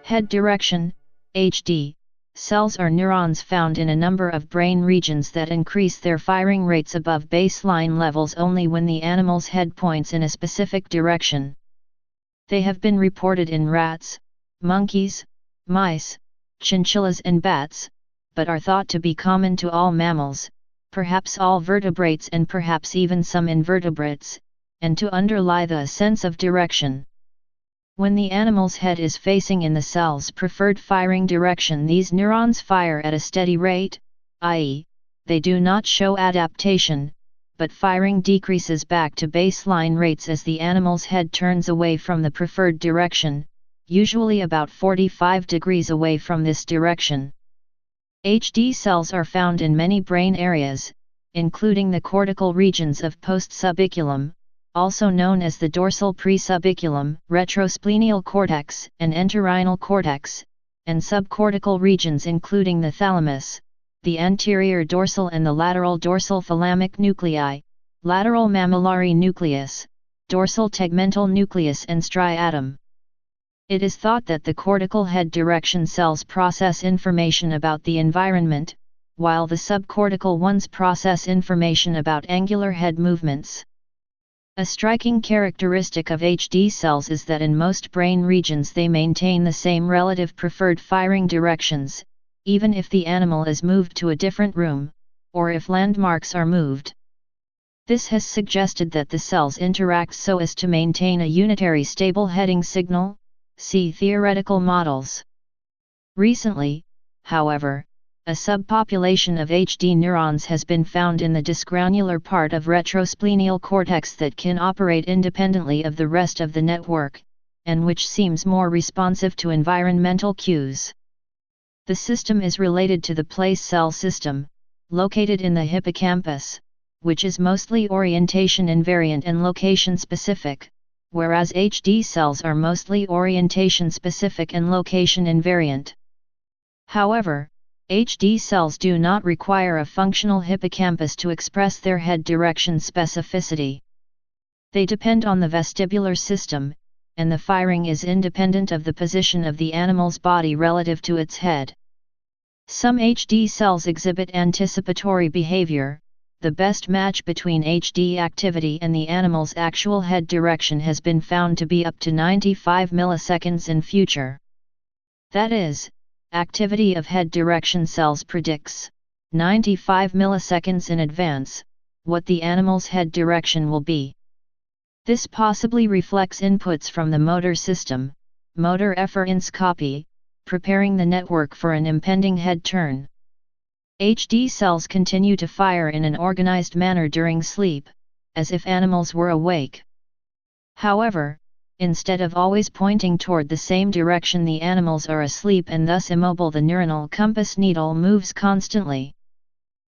Head direction, HD, cells are neurons found in a number of brain regions that increase their firing rates above baseline levels only when the animal's head points in a specific direction. They have been reported in rats, monkeys, mice, chinchillas and bats, but are thought to be common to all mammals, perhaps all vertebrates and perhaps even some invertebrates, and to underlie the sense of direction. When the animal's head is facing in the cell's preferred firing direction, these neurons fire at a steady rate, i.e., they do not show adaptation, but firing decreases back to baseline rates as the animal's head turns away from the preferred direction, usually about 45 degrees away from this direction. HD cells are found in many brain areas, including the cortical regions of postsubiculum, also known as the dorsal presubiculum, retrosplenial cortex, and entorhinal cortex, and subcortical regions including the thalamus, the anterior dorsal and the lateral dorsal thalamic nuclei, lateral mammillary nucleus, dorsal tegmental nucleus and striatum. It is thought that the cortical head direction cells process information about the environment, while the subcortical ones process information about angular head movements. A striking characteristic of HD cells is that in most brain regions they maintain the same relative preferred firing directions, even if the animal is moved to a different room, or if landmarks are moved. This has suggested that the cells interact so as to maintain a unitary stable heading signal. See theoretical models. Recently, however, a subpopulation of HD neurons has been found in the dysgranular part of retrosplenial cortex that can operate independently of the rest of the network, and which seems more responsive to environmental cues. The system is related to the place cell system, located in the hippocampus, which is mostly orientation invariant and location specific, whereas HD cells are mostly orientation specific and location invariant. However, HD cells do not require a functional hippocampus to express their head direction specificity. They depend on the vestibular system, and the firing is independent of the position of the animal's body relative to its head. Some HD cells exhibit anticipatory behavior. The best match between HD activity and the animal's actual head direction has been found to be up to 95 milliseconds in future. That is, activity of head direction cells predicts, 95 milliseconds in advance, what the animal's head direction will be. This possibly reflects inputs from the motor system, motor efferentoscopy, preparing the network for an impending head turn. HD cells continue to fire in an organized manner during sleep, as if animals were awake. However, instead of always pointing toward the same direction the animals are asleep and thus immobile, the neuronal compass needle moves constantly.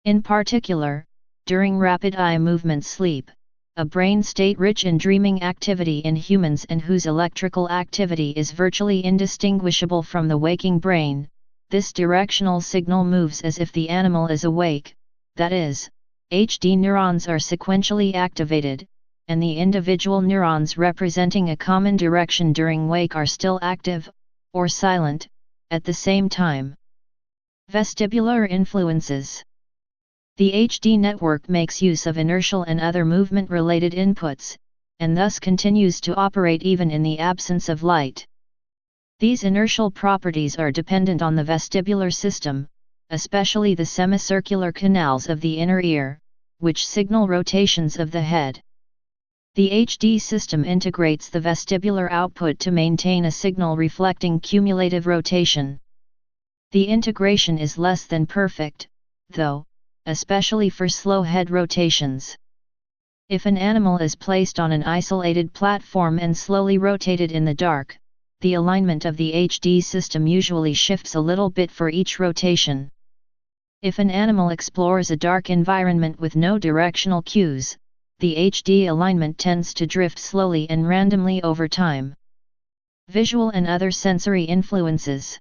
In particular, during rapid eye movement sleep, a brain state rich in dreaming activity in humans and whose electrical activity is virtually indistinguishable from the waking brain, this directional signal moves as if the animal is awake, that is, HD neurons are sequentially activated, and the individual neurons representing a common direction during wake are still active, or silent, at the same time. Vestibular influences. The HD network makes use of inertial and other movement-related inputs, and thus continues to operate even in the absence of light. These inertial properties are dependent on the vestibular system, especially the semicircular canals of the inner ear, which signal rotations of the head. The HD system integrates the vestibular output to maintain a signal reflecting cumulative rotation. The integration is less than perfect, though, especially for slow head rotations. If an animal is placed on an isolated platform and slowly rotated in the dark, the alignment of the HD system usually shifts a little bit for each rotation. If an animal explores a dark environment with no directional cues, the HD alignment tends to drift slowly and randomly over time. Visual and other sensory influences.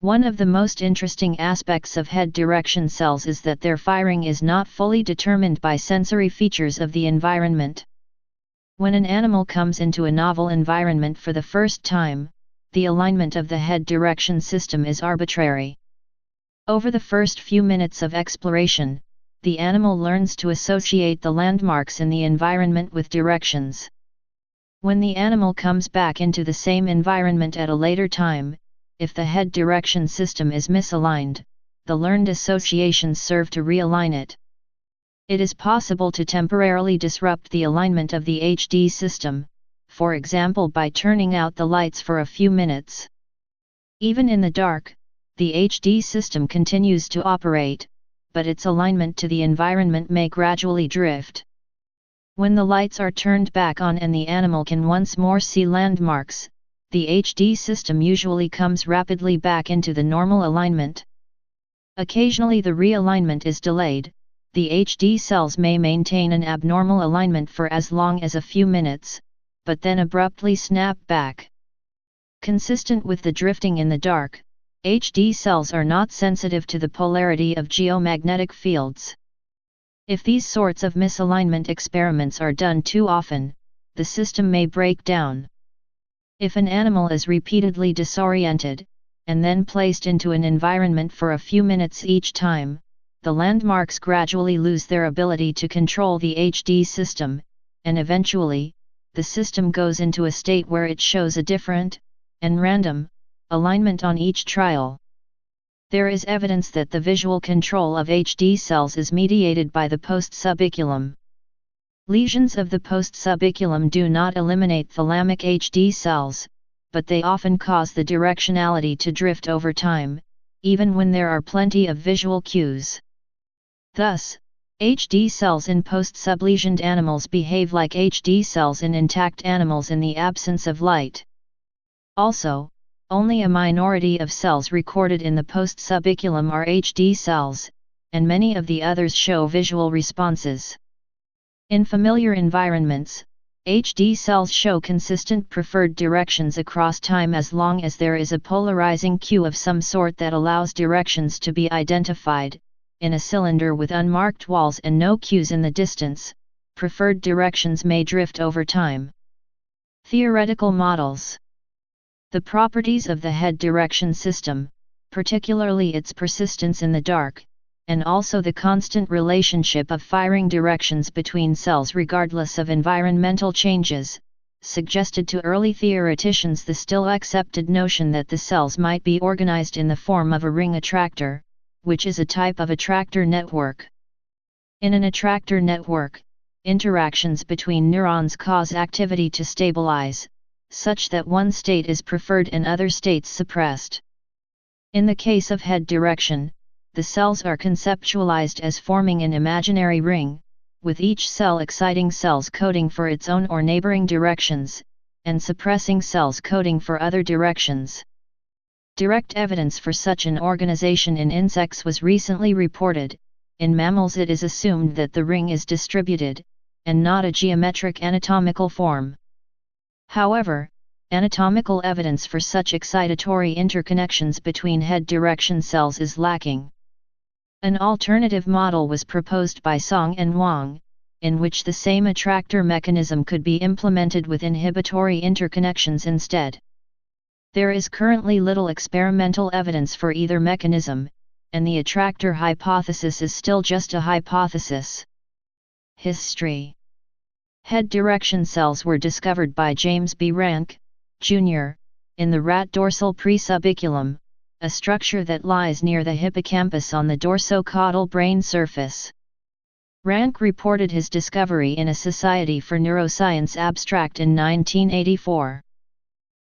One of the most interesting aspects of head direction cells is that their firing is not fully determined by sensory features of the environment. When an animal comes into a novel environment for the first time, the alignment of the head direction system is arbitrary. Over the first few minutes of exploration, the animal learns to associate the landmarks in the environment with directions. When the animal comes back into the same environment at a later time, if the head direction system is misaligned, the learned associations serve to realign it. It is possible to temporarily disrupt the alignment of the HD system, for example by turning out the lights for a few minutes. Even in the dark, the HD system continues to operate, but its alignment to the environment may gradually drift. When the lights are turned back on and the animal can once more see landmarks, the HD system usually comes rapidly back into the normal alignment. Occasionally the realignment is delayed. The HD cells may maintain an abnormal alignment for as long as a few minutes, but then abruptly snap back. Consistent with the drifting in the dark, HD cells are not sensitive to the polarity of geomagnetic fields. If these sorts of misalignment experiments are done too often, the system may break down. If an animal is repeatedly disoriented, and then placed into an environment for a few minutes each time, the landmarks gradually lose their ability to control the HD system, and eventually, the system goes into a state where it shows a different, and random, alignment on each trial. There is evidence that the visual control of HD cells is mediated by the post-subiculum. Lesions of the post-subiculum do not eliminate thalamic HD cells, but they often cause the directionality to drift over time, even when there are plenty of visual cues. Thus, HD cells in post-sublesioned animals behave like HD cells in intact animals in the absence of light. Also, only a minority of cells recorded in the post-subiculum are HD cells, and many of the others show visual responses. In familiar environments, HD cells show consistent preferred directions across time as long as there is a polarizing cue of some sort that allows directions to be identified. In a cylinder with unmarked walls and no cues in the distance, preferred directions may drift over time. Theoretical models. The properties of the head direction system, particularly its persistence in the dark, and also the constant relationship of firing directions between cells regardless of environmental changes, suggested to early theoreticians the still accepted notion that the cells might be organized in the form of a ring attractor, which is a type of attractor network. In an attractor network, interactions between neurons cause activity to stabilize, such that one state is preferred and other states suppressed. In the case of head direction, the cells are conceptualized as forming an imaginary ring, with each cell exciting cells coding for its own or neighboring directions, and suppressing cells coding for other directions. Direct evidence for such an organization in insects was recently reported. In mammals it is assumed that the ring is distributed, and not a geometric anatomical form. However, anatomical evidence for such excitatory interconnections between head direction cells is lacking. An alternative model was proposed by Song and Wang, in which the same attractor mechanism could be implemented with inhibitory interconnections instead. There is currently little experimental evidence for either mechanism, and the attractor hypothesis is still just a hypothesis. History. Head direction cells were discovered by James B. Rank, Jr., in the rat dorsal presubiculum, a structure that lies near the hippocampus on the dorsocaudal brain surface. Rank reported his discovery in a Society for Neuroscience abstract in 1984.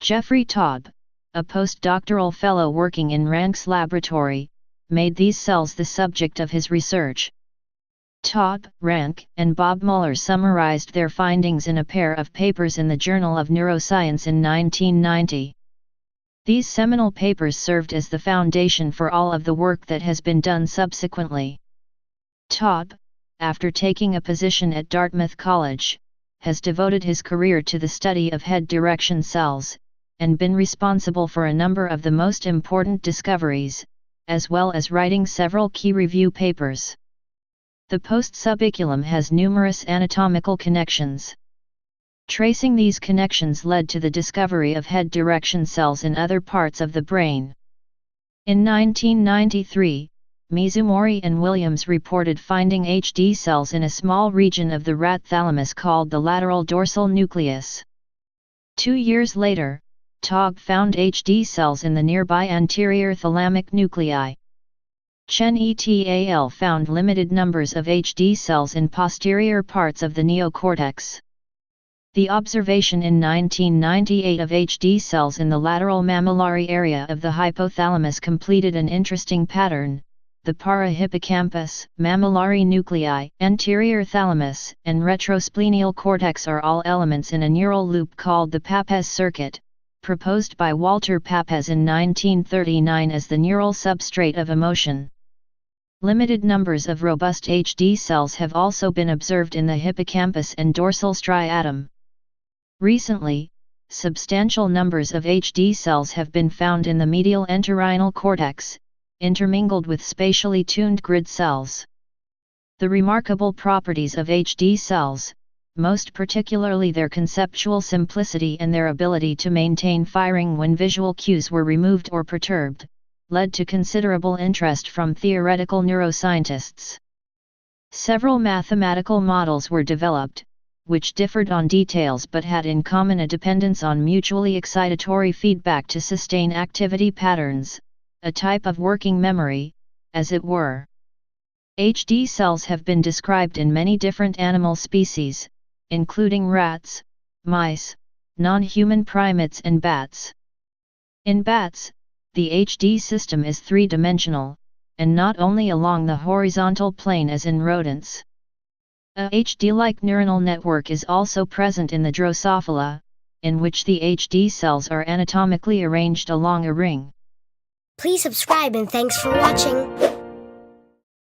Jeffrey Taub, a postdoctoral fellow working in Rank's laboratory, made these cells the subject of his research. Taub, Rank, and Bob Muller summarized their findings in a pair of papers in the Journal of Neuroscience in 1990. These seminal papers served as the foundation for all of the work that has been done subsequently. Taub, after taking a position at Dartmouth College, has devoted his career to the study of head direction cells, and been responsible for a number of the most important discoveries, as well as writing several key review papers. The post-subiculum has numerous anatomical connections. Tracing these connections led to the discovery of head direction cells in other parts of the brain. In 1993, Mizumori and Williams reported finding HD cells in a small region of the rat thalamus called the lateral dorsal nucleus. 2 years later, Taub found HD cells in the nearby anterior thalamic nuclei. Chen et al. Found limited numbers of HD cells in posterior parts of the neocortex. The observation in 1998 of HD cells in the lateral mammillary area of the hypothalamus completed an interesting pattern. The parahippocampus, mammillary nuclei, anterior thalamus, and retrosplenial cortex are all elements in a neural loop called the Papez circuit, proposed by Walter Papez in 1939 as the neural substrate of emotion. Limited numbers of robust HD cells have also been observed in the hippocampus and dorsal striatum. Recently, substantial numbers of HD cells have been found in the medial entorhinal cortex, intermingled with spatially tuned grid cells. The remarkable properties of HD cells, most particularly their conceptual simplicity and their ability to maintain firing when visual cues were removed or perturbed, led to considerable interest from theoretical neuroscientists. Several mathematical models were developed, which differed on details but had in common a dependence on mutually excitatory feedback to sustain activity patterns, a type of working memory, as it were. HD cells have been described in many different animal species, including rats, mice, non-human primates and bats. In bats, the HD system is three-dimensional, and not only along the horizontal plane as in rodents. A HD-like neuronal network is also present in the Drosophila, in which the HD cells are anatomically arranged along a ring. Please subscribe and thanks for watching.